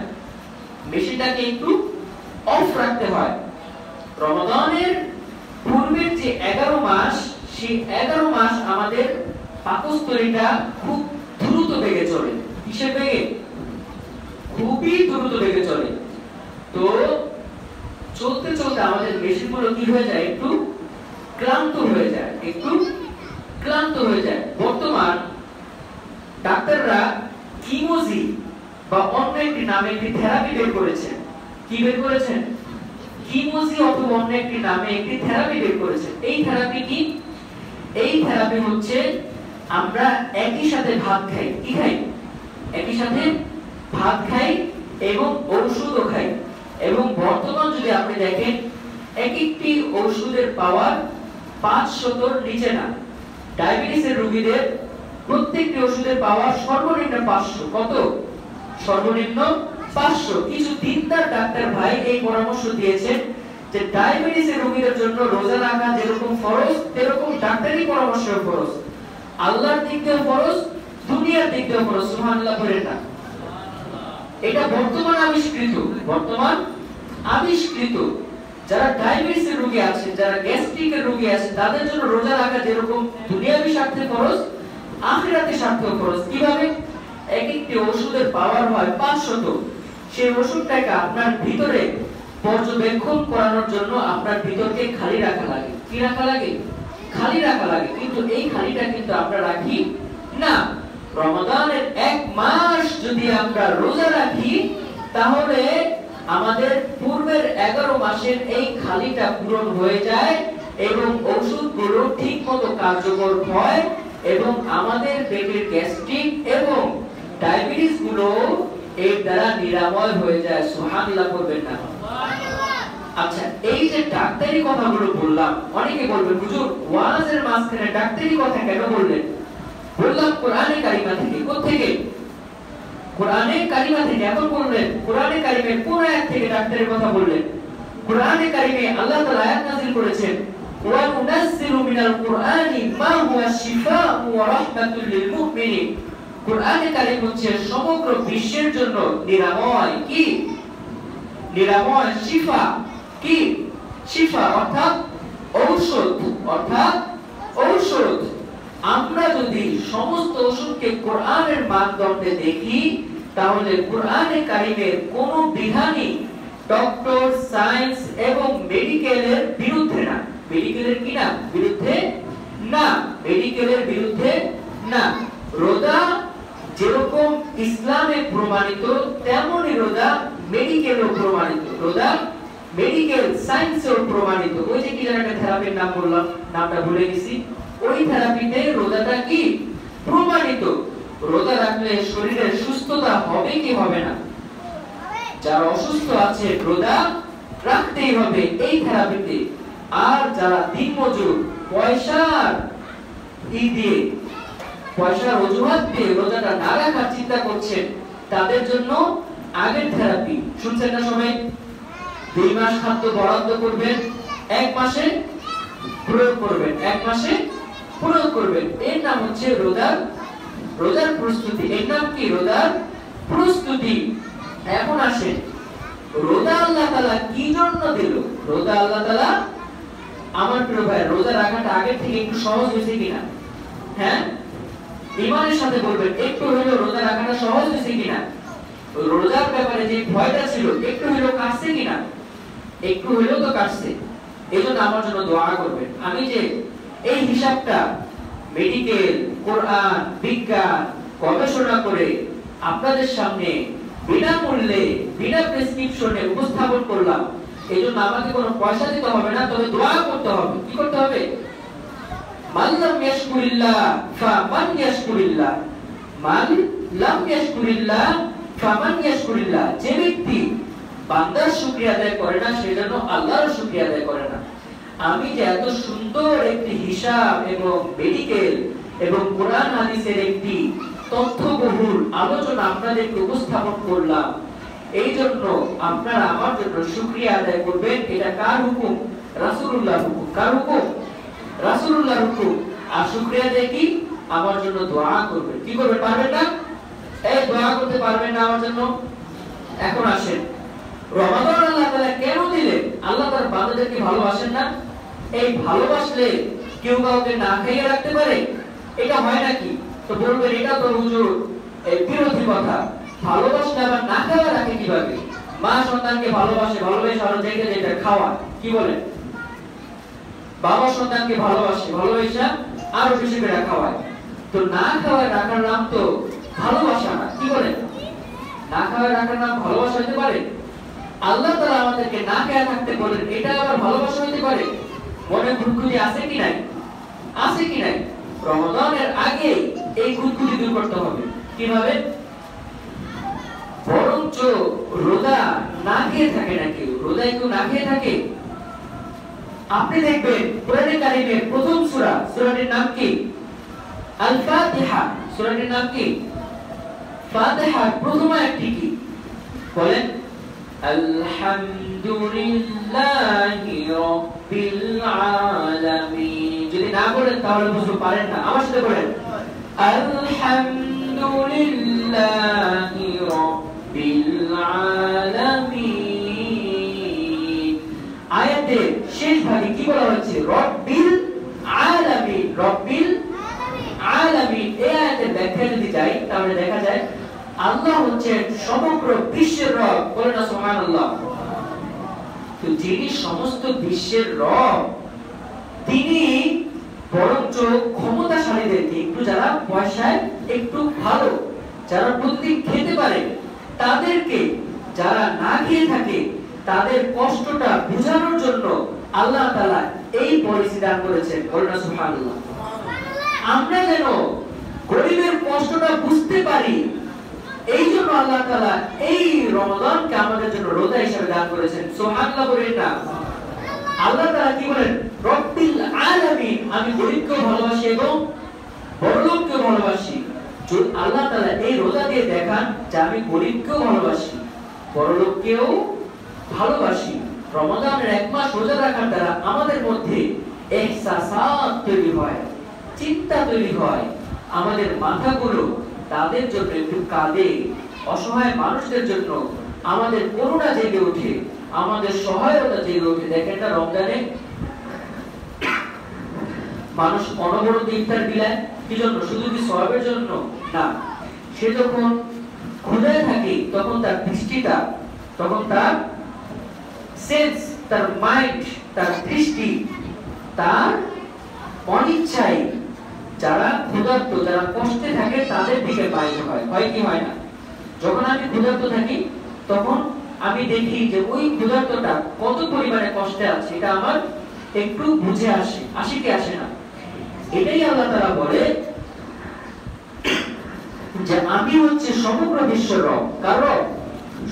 মেশিনটাকে একটু অফ রাখতে হয়। রমাদানের পূর্বের যে 11 মাস, সেই 11 মাস আমাদের পাকস্থলীটা খুব দ্রুত বেগে চলে। কিসের বেগে? খুবই দ্রুত বেগে চলে। তো চলতে চলতে আমাদের মেশিনগুলো কি হয়ে যায়? একটু ক্লান্ত হয়ে যায়, একটু ক্লান্ত হয়ে যায়। বর্তমান ডাক্তাররা কিমোজি বা অন্য একটি নামে একটি থেরাপি বের করেছেন। কি বের করেছেন? কিমোজি অথবা অন্য একটি নামে একটি থেরাপি বের করেছেন। এই থেরাপি কি? এই থেরাপি হচ্ছে আমরা একই সাথে ভাত খাই। কি খাই? একই সাথে ভাত খাই এবং ঔষধও খাই। এবং বর্তমান যদি আপনি দেখেন এক একটি ঔষধের পাওয়ার 500 নিচে না। ডায়াবেটিসের রোগীদের প্রত্যেকটি ওষুধের পাওয়ার সর্বনিম্ন 500। কত? সর্বনিম্ন 500। কিছু দিনদার ডাক্তার ভাই এই পরামর্শ দিয়েছেন যে ডায়াবেটিসের রোগীদের জন্য রোজা রাখা যেরকম ফরজ, তেরকম ডাক্তারি পরামর্শও ফরজ। আল্লাহর দিক দিয়েও ফরজ, দুনিয়ার দিক দিয়েও ফরজ। সুবহানাল্লাহ বলেন না? এটা বর্তমান আবিষ্কৃত, বর্তমান আবিষ্কৃত। যারা ডায়াবেটিসের রোগী আছেন, যারা গ্যাস্ট্রিকের রোগী আছেন, তাদের জন্য রোজা রাখা যেরকম দুনিয়াবি স্বার্থে ফরজ, আখিরাতে স্বার্থেও ফরজ। কিভাবে? এক একটি ওষুধের পাওয়ার হয় 500। সেই ওষুধটাকে আপনার ভিতরে পর্যবেক্ষণ করানোর জন্য আপনার ভিতরকে খালি রাখা লাগে। কি রাখা লাগে? খালি রাখা লাগে। কিন্তু এই খালিটা কিন্তু আমরা রাখি না। রমাদানের 1 মাস যদি আমরা রোজা রাখি, তাহলে আমাদের পূর্বের 11 মাসের এই খালিটা পূরণ হয়ে যায় এবং ওষুধগুলো ঠিকমতো কার্যকর হয় এবং আমাদের পেটের গ্যাস্ট্রিক এবং ডায়াবেটিস গুলো এর দ্বারা নিরাময় হয়ে যায়। সুবহানাল্লাহ বলবেন না? আচ্ছা, এই যে ডাক্তারি কথাগুলো বললাম, অনেকে বলবেন হুজুর ওয়াজের মাঝখানে ডাক্তারি কথা কেন বললেন? বললাম কোরআনে কারিমা থেকে। কোথা থেকে? কোরআনে কারিমা থেকে। এখন বললেন কোরআনে কারিমের কোন আয়াত থেকে ডাক্তারের কথা বললেন? কোরআনে কারিমে আল্লাহ তাআলা আয়াত নাযিল করেছেন, ওয়া নুনাজ্জিলু মিনাল কুরআনি মা হুয়া শিফাউ ওয়া রাহমাতুল লিল মুমিনিন। কোরআনে কারিম হচ্ছে সমগ্র বিশ্বের জন্য নিরাময়। কি? নিরাময়, শিফা। কি? শিফা অর্থাৎ ঔষধ, অর্থাৎ ঔষধ। আমরা যদি সমস্ত ওষুধকে কোরআনের মানদণ্ডে দেখি, তাহলে কোরআনে কারিমের কোন বিধানই ডক্টর, সায়েন্স এবং মেডিকেলের বিরুদ্ধে না। মেডিকেলের কি না? বিরুদ্ধে না। মেডিকেলের বিরুদ্ধে না। রোজা যেরকম ইসলামে প্রমাণিত, তেমনই রোজা মেডিকেলেও প্রমাণিত। রোজা মেডিকেল সায়েন্সেও প্রমাণিত। ওই যে কি যেন একটা থেরাপির নাম বললাম, নামটা ভুলে গেছি। ওই থেরাপিতে রোজাটা কি প্রমাণিত। রোজা রাখলে শরীরের সুস্থতা হবে কি হবে না? যারা অসুস্থ আছে রোজা রাখতেই হবে এই থেরাপিতে। আর যারা দিনমজুর, পয়সার অজুহাত দিয়ে রোজাটা না রাখার চিন্তা করছেন, তাদের জন্য আগের থেরাপি শুনছেন না সবাই? 2 মাস খাদ্য বরাদ্দ করবেন, 1 মাসে প্রয়োগ করবেন, 1 মাসে প্রয়োগ করবেন। এর নাম হচ্ছে রোজার প্রস্তুতি। এর নাম কি? রোজার প্রস্তুতি। এখন আসেন, রোজা আল্লাহ তাআলা কি জন্য দিল? রোজা আল্লাহ তাআলা, আমার প্রিয় ভাই, রোজা রাখাটা আগে থেকে একটু সহজ হয়েছে কিনা? হ্যাঁ, ঈমানের সাথে বলবেন, একটু হলেও রোজা রাখাটা সহজ হয়েছে কিনা? রোজার ব্যাপারে যে ভয়টা ছিল একটু হলেও কাটছে কিনা? একটু হলেও তো কাটছে। এজন্য আমার জন্য দোয়া করবেন। আমি যে এই হিসাবটা মেডিকেল, কোরআন, বিজ্ঞান গবেষণা করে আপনাদের সামনে বিনামূল্যে, বিনা প্রেসক্রিপশনে উপস্থাপন করলাম, এজন্য আমাকে কোনো পয়সা দিতে হবে না, তবে দোয়া করতে হবে। কি করতে হবে? মান লাম ইয়াশকুরিল্লাহ ফামান ইয়াশকুরিল্লাহ, মান লাম ইয়াশকুরিল্লাহ ফামান ইয়াশকুরিল্লাহ, যে ব্যক্তি বান্দার শুকরিয়া আদায় করে না সেজন্য আল্লাহর শুকরিয়া আদায় করে না। আমি যে এত সুন্দর একটি হিসাব এবং মেডিকেল এবং কোরআন হাদিসের একটি তথ্যবহুল আলোচনা আপনাদেরকে উপস্থাপন করলাম, এই জন্য আপনারা আমার জন্য শুকরিয়া আদায় করবেন। এটা কার হুকুম? রাসূলুল্লাহর হুকুম। কার হুকুম? রাসূলুল্লাহর হুকুম। আর শুকরিয়া আদায় কি? আমার জন্য দোয়া করবেন। কি করবেন? পারবেন না? এই দোয়া করতে পারবেন না আমার জন্য? এখন আসেন, রমাদান আল্লাহ তাআলা কেন দিলেন? আল্লাহ তার বান্দাদেরকে ভালোবাসেন না? এই ভালোবাসলে কেউ কাউকে না খাইয়ে রাখতে পারে? এটা হয় নাকি? তো বলবেন এটা তো হুজুর এই বিরোধী কথা। ভালোবাসলে আবার না খাওয়া রাখে কিভাবে? মা সন্তানকে ভালোবাসে, ভালোবেসে আরো দেখে যেটা খাওয়া, কি বলেন? বাবা সন্তানকে ভালোবাসে, ভালোবেসে আরো বেশি করে খাওয়ায়। তো না খাওয়ায় রাখার নাম তো ভালোবাসা না, কি বলেন? না খাওয়ায় রাখার নাম ভালোবাসা হতে পারে? আল্লাহ তাআলা আমাদেরকে না খেয়ে থাকতে বলেন, এটা আবার ভালোবাসা হতে পারে? মনে খুঁতখুঁতি আছে কি নাই? আছে কি নাই? রমাদানের আগে এই খুঁতখুঁতি দূর করতে হবে। কিভাবে? বরঞ্চ রোজা না খেয়ে থাকে না কেউ, রোজায় কেউ না খেয়ে থাকে? আপনি দেখবেন কোরআনে কারিমের প্রথম সূরা, সূরাটির নাম কি? আল ফাতিহা। সূরাটির নাম কি? ফাতিহার প্রথম আয়াতটি কি? বলেন। আলহামদুলিল্লাহি রাব্বিল আলামিন। যদি না বলেন তাহলে বুঝতে পারেন না। আমার সাথে বলেন, আলহামদুলিল্লাহি রাব্বিল আলামিন। আয়াতের শেষ ভাগে কি বলা হচ্ছে? রাব্বিল আলামিন। রাব্বিল আলামিন। এই আয়াতের ব্যাখ্যা যদি চাই তাহলে দেখা যায় আল্লাহ হচ্ছেন সমগ্র বিশ্বের রব। বলেন না সুবহানাল্লাহ। তো যিনি সমস্ত বিশ্বের রব, তিনি বরঞ্চ ক্ষমতাশালীদেরকে, একটু যারা পয়সায় একটু ভালো, যারা প্রতিদিন খেতে পারে, তাদেরকে, যারা না খেয়ে থাকে তাদের কষ্টটা বোঝানোর জন্য আল্লাহ তাআলা এই পলিসি দান করেছেন। বলেন না সুবহানাল্লাহ। আমরা যেন গরিবের কষ্টটা বুঝতে পারি, এই জন্য আল্লাহ তাআলা এই রমাদানকে আমাদের জন্য রোজা হিসেবে দান করেছেন। সুবহানাল্লাহ বলেন না। আল্লাহ তাআলা কি বলেন? রব্বিল আলামিন। আমি গরিবকেও ভালোবাসি এবং বড়লোককেও ভালোবাসি। যদি আল্লাহ তাআলা এই রোজা দিয়ে দেখান যে আমি গরিবকেও ভালোবাসি, বড়লোককেও ভালোবাসি, রমাদানের এক মাস রোজা রাখার দ্বারা আমাদের মধ্যে ইহসাসাত তৈরি হয়, চিন্তা তৈরি হয়, আমাদের মাথাগুলো তাদের জন্য একটু কাঁদে, অসহায় মানুষদের জন্য আমাদের করুণা জেগে ওঠে, আমাদের সহায়তা জেগে ওঠে। দেখেন না রমজানে মানুষ অনবরত ইফতার বিলায়, কি জন্য? শুধু কি সওয়াবের জন্য না। সে যখন ক্ষুধায় থাকে তখন তার দৃষ্টিটা, তখন তার সেন্স, তার মাইন্ড, তার দৃষ্টি, তার অনিচ্ছায় যারা ক্ষুধার্ত, যারা কষ্টে থাকে তাদের দিকে বাইরে হয়। হয় কি হয় না? যখন আমি ক্ষুধার্ত থাকি তখন আমি দেখি যে ওই ক্ষুধার্তটা কত পরিমাণে কষ্টে আছে, এটা আমার একটু বুঝে আসে। আসে কি আসে না? এটাই আল্লাহ তাআলা বলে যে আমি হচ্ছে সমগ্র বিশ্বের রব। কার রব?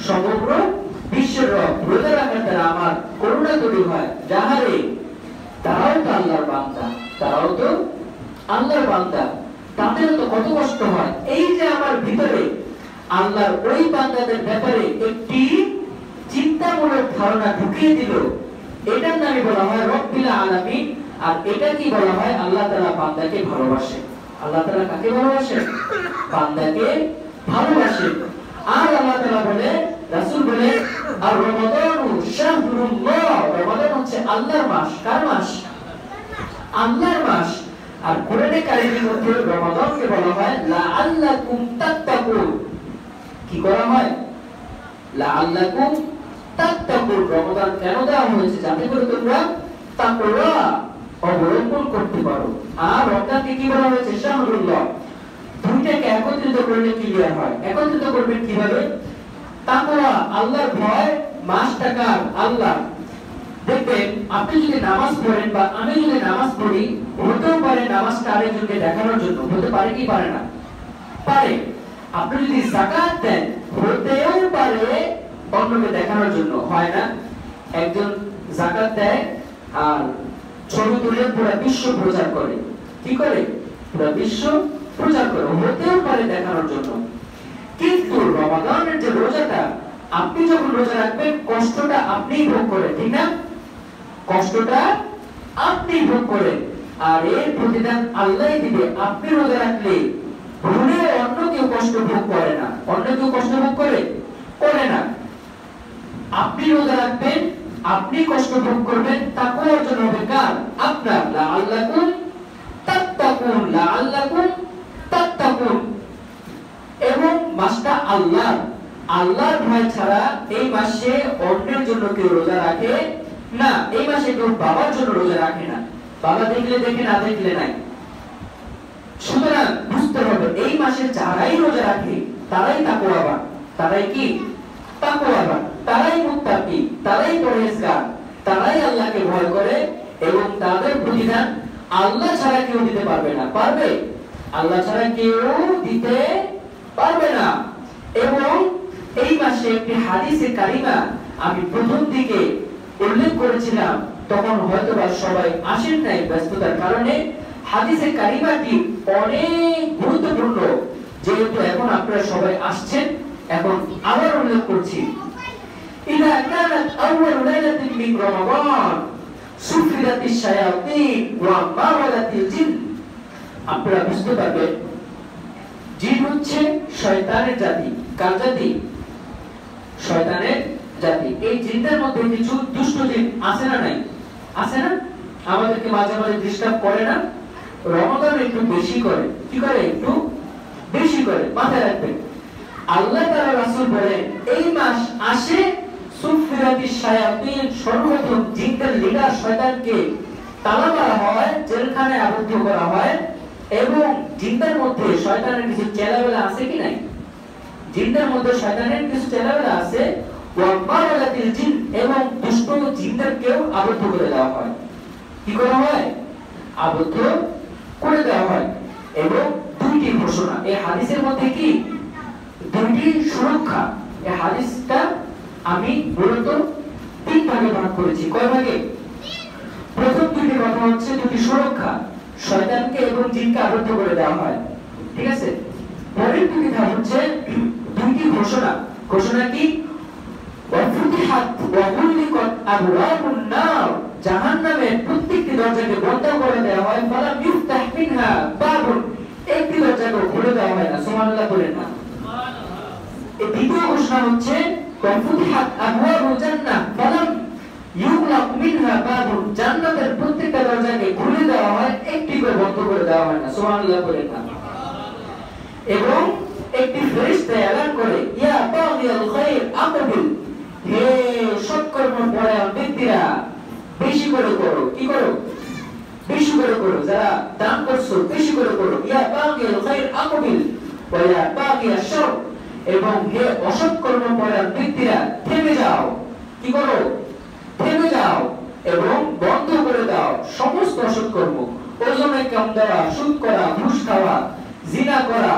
সমগ্র বিশ্বের রব। রোজা রাখার দ্বারা আমার করুণা তৈরি হয়। যাহারে, তারাও তো আল্লাহর বান্দা, তারাও তো আল্লাহর বান্দা, তাদেরও তো কত কষ্ট হয়। এই যে আমার ভিতরে আল্লাহর ওই বান্দাদের ব্যাপারে একটি চিন্তামূলক ধারণা ঢুকিয়ে দিল, এটার নামই বলা হয় রব্বিল আলামিন। আর এটা কি বলা হয়? আল্লাহ তাআলা বান্দাকে ভালোবাসেন। আল্লাহ তাআলা কাকে ভালোবাসেন? বান্দাকে ভালোবাসেন। আর আল্লাহ তাআলা বলে, রাসূল বলে, আর রমাদানু শাহরুল্লাহ। রমাদান হচ্ছে আল্লাহর মাস। কার মাস? আল্লাহর মাস। আর কোরআনে কারিমের মধ্যে রমাদানকে বলা হয় লাআল্লাকুম তাত্তাকুন। কি করা হয়? লাআল্লাকুম তাত্তাকুন। রমাদান কেন দেওয়া হয়েছে? যাতে করে তোমরা তাকওয়া অবলম্বন করতে পারো। আর রমজানকে কি বলা হয়েছে? শাহরুল্লাহ। দুইটাকে একত্রিত করলে ক্লিয়ার হয়। একত্রিত করবেন কিভাবে? তাকওয়া, আল্লাহর ভয়, মাসটা কার? আল্লাহ। দেখবেন আপনি যদি নামাজ পড়েন বা আমি যদি নামাজ পড়ি, হতেও পারে নামাজটা আরেকজনকে দেখানোর জন্য, হতে পারে কি পারে না? পারে। আপনি যদি যাকাত দেন, হতেও পারে অন্যকে দেখানোর জন্য, হয় না? একজন যাকাত দেয় আর ছবি তুলে পুরো বিশ্ব প্রচার করে। কি করে? পুরো বিশ্ব প্রচার করে, হতেও পারে দেখানোর জন্য। কিন্তু রমাদানের যে রোজাটা, আপনি যখন রোজা রাখবেন, কষ্টটা আপনিই ভোগ করেন, ঠিক না? কষ্টটা আপনি ভোগ করেন, আর এর প্রতিদান আল্লাহই দিবে। আপনি রোজা রাখলে ভুলে অন্য কেউ কষ্ট ভোগ করে না। অন্য কেউ কষ্ট ভোগ করে না। আপনি রোজা রাখবেন, আপনি কষ্ট ভোগ করবেন, তাকওয়া অর্জন হবে কার? আপনার। লাআল্লাকুম তাত্তাকুন, লাআল্লাকুম তাত্তাকুন। এবং মাসটা আল্লাহর ভয় ছাড়া এই মাসে অন্যের জন্য কেউ রোজা রাখে না। এই মাসে কেউ বাবার জন্য রোজা রাখে না। বাবা দেখলে দেখে, না দেখলে নাই। সুতরাং বুঝতে হবে, এই মাসে যারাই রোজা রাখে তারাই তাকওয়াবান। তারাই কি? তাকওয়াবান। তারাই মুত্তাকি, তারাই পরহেজগার, তারাই আল্লাহকে ভয় করে, এবং তাদের প্রতিদান আল্লাহ ছাড়া কেউ দিতে পারবে না। পারবে? আল্লাহ ছাড়া কেউ দিতে পারবে না। এবং এই মাসে একটি হাদিসে কারিমা আমি প্রথম দিকে উল্লেখ করেছিলাম, তখন হয়তোবা সবাই আসেন নাই ব্যস্ততার কারণে। হাদিসে কারিমাটি অনেক গুরুত্বপূর্ণ, যেহেতু এখন আপনারা সবাই আসছেন, এখন আবার উল্লেখ করছি। ইদা কানাত আউয়ালু লাইলাতিন মিন রমাদান সুফিরাতিশ শায়াতিন ওয়া মাওয়ালাতিল জিন। আপনারা বুঝতে পারবেন, জিন হচ্ছে শয়তানের জাতি। কার জাতি? শয়তানের জাতি। এই জিনদের মধ্যে কিছু দুষ্ট জিন আছে না নাই? আছে না? আমাদেরকে মাঝে মাঝে ডিস্টার্ব করে না? রমাদানে একটু বেশি করে। কি করে? একটু বেশি করে। মাথায় রাখবেন, আল্লাহ তাআলা রাসূল বলেন, এই মাস আসে সুফিরাতিশ শায়াতিন, সর্বপ্রথম জিনদের লিডার শয়তানকে তালা মারা হয়, জেলখানায় আবদ্ধ করা হয়। এবং জিনদের মধ্যে শয়তানের কিছু চেলাবেলা আছে কি নাই? জিনদের মধ্যে শয়তানের কিছু চেলাবেলা আছে। ওয়া মাওয়ালাতিল জিন, এবং দুষ্ট জিনদেরকেও আবদ্ধ করে দেওয়া হয়। কি করা হয়? আবদ্ধ করে দেওয়া হয়। এবং দুইটি ঘোষণা এই হাদিসের মধ্যে, কি? দুইটি সুরক্ষা। এই হাদিসটা আমি মূলত তিন ভাগে ভাগ করেছি। কয় ভাগে? প্রথম দুইটি কথা হচ্ছে দুটি সুরক্ষা, শয়তানকে এবং জিনকে আবদ্ধ করে দেওয়া হয়, ঠিক আছে? পরের দুটি ধাপ হচ্ছে দুইটি ঘোষণা। ঘোষণা কি? ওয়াফুতিহাত ওয়া গুলিকাত আবওয়াবুন নার, জাহান্নামের প্রত্যেকটি দরজাকে বন্ধ করে দেওয়া হয়। ফালাম ইফতাহ মিনহা বাবুন, একটি দরজাকে খুলে দেওয়া হয় না। সুবহানাল্লাহ বলেন না? এই দ্বিতীয় ঘোষণা হচ্ছে ওয়াফুতিহাত আবওয়াবুল জান্নাহ ফালাম ইউগলাক মিনহা বাবুন, জান্নাতের প্রত্যেকটা দরজাকে খুলে দেওয়া হয়, একটি করে বন্ধ করে দেওয়া হয় না। সুবহানাল্লাহ বলেন না? এবং একটি ফেরেশতা এলান করে, ইয়া বাগিয়াল খায়র আকবিল, হে সৎকর্ম পরায়ণ ব্যক্তিরা, বেশি করে করো। কি করো? বেশি করে করো। যারা দান করছো, বেশি করে করো। ইয়া বাগিয়াল খায়র আকবিল ওয়া ইয়া বাগিয়াশ শার, এবং হে অসৎকর্ম পরায়ণ ব্যক্তিরা, থেমে যাও। কি করো? থেমে যাও এবং বন্ধ করে দাও সমস্ত অসৎকর্ম। ওজনে কম দেওয়া, সুদ করা, ঘুষ খাওয়া, জিনা করা,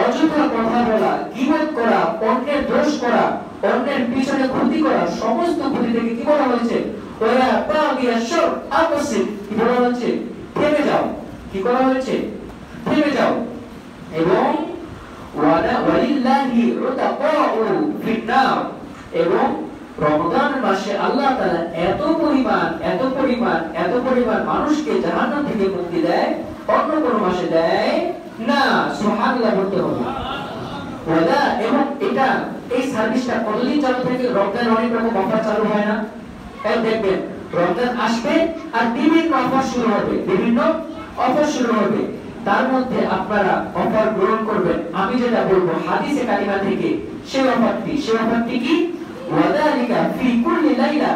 অযথা কথা বলা, গীবত করা, অন্যের দোষ করা, অন্যের পিছনে ক্ষতি করা, সমস্ত ক্ষতি থেকে কি বলা হয়েছে? ওয়া বাগিয়াশ শার আকসির, কি বলা হয়েছে? থেমে যাও। কি করা হয়েছে? থেমে যাও। এবং ওয়ালিল্লাহি উতাকাউ ফিন্নার, এবং রমজান মাসে আল্লাহ তাআলা এত পরিমাণ মানুষকে জাহান্নাম থেকে মুক্তি দেয়, অন্য কোন মাসে দেয় না। সুবহানাল্লাহ বলতে হবে। ওয়ালা, এবং এটা এই সার্ভিসটা কতদিন চালু থাকে? রমজান অনেক রকম অফার চালু হয় না? তাই দেখবেন রমজান আসবে আর বিভিন্ন অফার শুরু হবে। তার মধ্যে আপনারা অফার গ্রহণ করবেন। আমি যেটা বলবো হাদিসে কারিমা থেকে, সেই অফারটি কি? ওয়াদালিকা ফি কুল্লি লাইলা,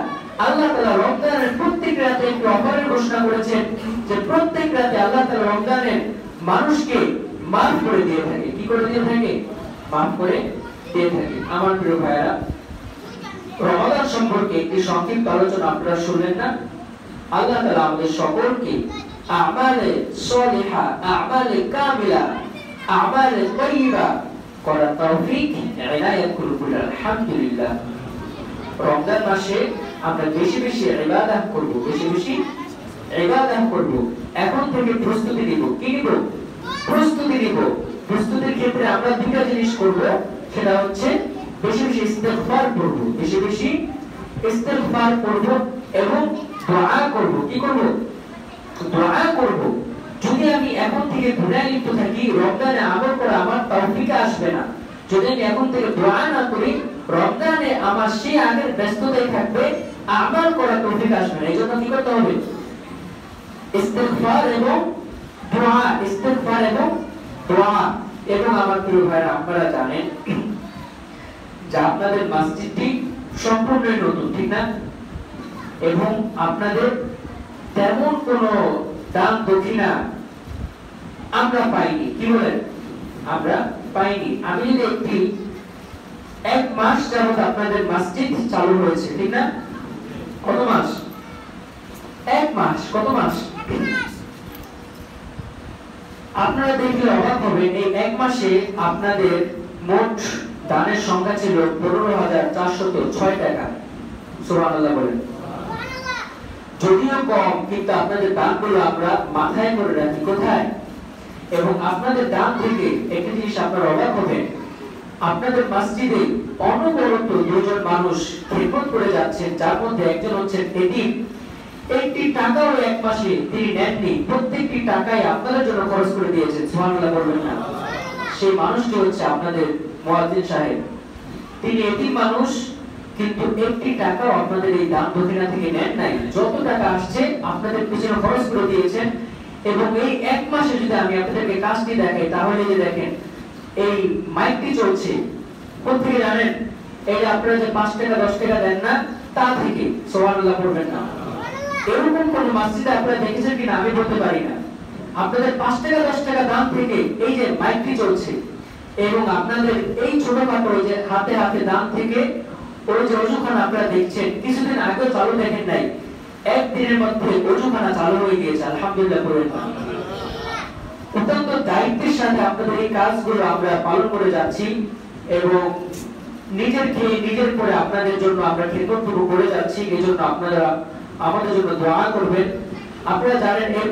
আল্লাহ তাআলা রমজানের প্রত্যেক রাতে একটি অফারের ঘোষণা করেছেন, যে প্রত্যেক রাতে আল্লাহ তাআলা রমজানের মানুষকে মাফ করে দিয়ে থাকে। কি করে দিয়ে থাকে? মাফ করে দিয়ে থাকে। আমার প্রিয় ভাইরা, রমাদান সম্পর্কে একটি সংক্ষিপ্ত আলোচনা আপনারা শুনলেন না? আল্লাহ তাআলা আমাদের সকলকে আমালে সলিহা, আমালে কামিলা, আমালে তাইয়্যিবা করার তৌফিক ইনায়াত করুন। আলহামদুলিল্লাহ। রমজান মাসে আমরা বেশি বেশি ইবাদত করব, বেশি বেশি ইবাদত করব। এখন থেকে প্রস্তুতি নিব। কি নিব? প্রস্তুতি নিব। প্রস্তুতির ক্ষেত্রে আমরা দুটো জিনিস করব, সেটা হচ্ছে বেশি বেশি ইস্তিগফার করব, বেশি বেশি ইস্তিগফার করব এবং দোয়া করব। কি করব? দোয়া করব। যদি আমি এখন থেকে গুনাহে লিপ্ত থাকি, রমজানে আমল করা আমার তৌফিকে আসবে না। যদি আমি এখন থেকে দোয়া না করি, রমজানে আমার সেই আগের ব্যস্ততায় থাকবে, আমল করা তৌফিক আসবে না। এইজন্য কি করতে হবে? ইস্তিগফার এবং দোয়া, ইস্তিগফার এবং দোয়া। এবং আমার প্রিয় ভাইরা, আপনারা জানেন যে আপনাদের মসজিদটি সম্পূর্ণ নতুন, ঠিক না? এবং আপনাদের তেমন কোনো দান দক্ষিণা আমরা পাইনি। কি বলেন? আমরা পাইনি। আমি যদি এক মাস যাবত আপনাদের মসজিদ চালু হয়েছে, ঠিক না? কত মাস? এক মাস। কত মাস? আপনারা দেখলে অবাক হবেন, এই এক মাসে আপনাদের মোট দানের সংখ্যা ছিল 15,406 টাকা। সুবহানাল্লাহ বলেন। যদিও কম, কিন্তু আপনাদের দানগুলো আমরা মাথায় করে রাখি কোথায়? এবং আপনাদের দান থেকে একটা জিনিস আপনারা অবাক হবেন, আপনাদের মসজিদে অনবরত দুজন মানুষ খিদমত করে যাচ্ছেন, যার মধ্যে একজন হচ্ছেন এতিম। একটি টাকাও এক মাসে তিনি নেননি, প্রত্যেকটি টাকাই আপনাদের জন্য খরচ করে দিয়েছেন। সুবহানাল্লাহ বলবেন না? সেই মানুষটি হচ্ছে আপনাদের মুয়াজ্জিন সাহেব। তিনি এতিম মানুষ, কিন্তু একটি টাকাও আপনাদের এই দান দক্ষিণা থেকে নেন নাই। যত টাকা আসছে আপনাদের পিছনে খরচ করে দিয়েছেন। এবং এই এক মাসে যদি আমি আপনাদেরকে কাজটি দেখাই, তাহলে যে দেখেন এই মাইকটি চলছে কোথেকে জানেন? এই যে আপনারা যে 5 টাকা 10 টাকা দেন না, তা থেকে। সুবহানাল্লাহ বলবেন না? এরকম কোন মসজিদে আপনারা দেখেছেন কিনা আমি বলতে পারি না। আপনাদের 5 টাকা 10 টাকা দাম থেকে এই যে মাইকটি চলছে, এবং আপনাদের এই ছোটখাটো যে হাতে হাতে দাম থেকে ওই যে ওযুখানা আপনারা দেখছেন, কিছুদিন আগে চালু দেখেন নাই, একদিনের মধ্যে ওযুখানা চালু হয়ে গিয়েছে। আলহামদুলিল্লাহ বলেন। অত্যন্ত দায়িত্বের সাথে আপনাদের এই কাজগুলো আমরা পালন করে যাচ্ছি, এবং নিজের খেয়ে নিজের পরে আপনাদের জন্য আমরা খিদমতটুকু করে যাচ্ছি। এই জন্য আপনারা আমাদের জন্য দোয়া করবেন। আপনারা জানেন এর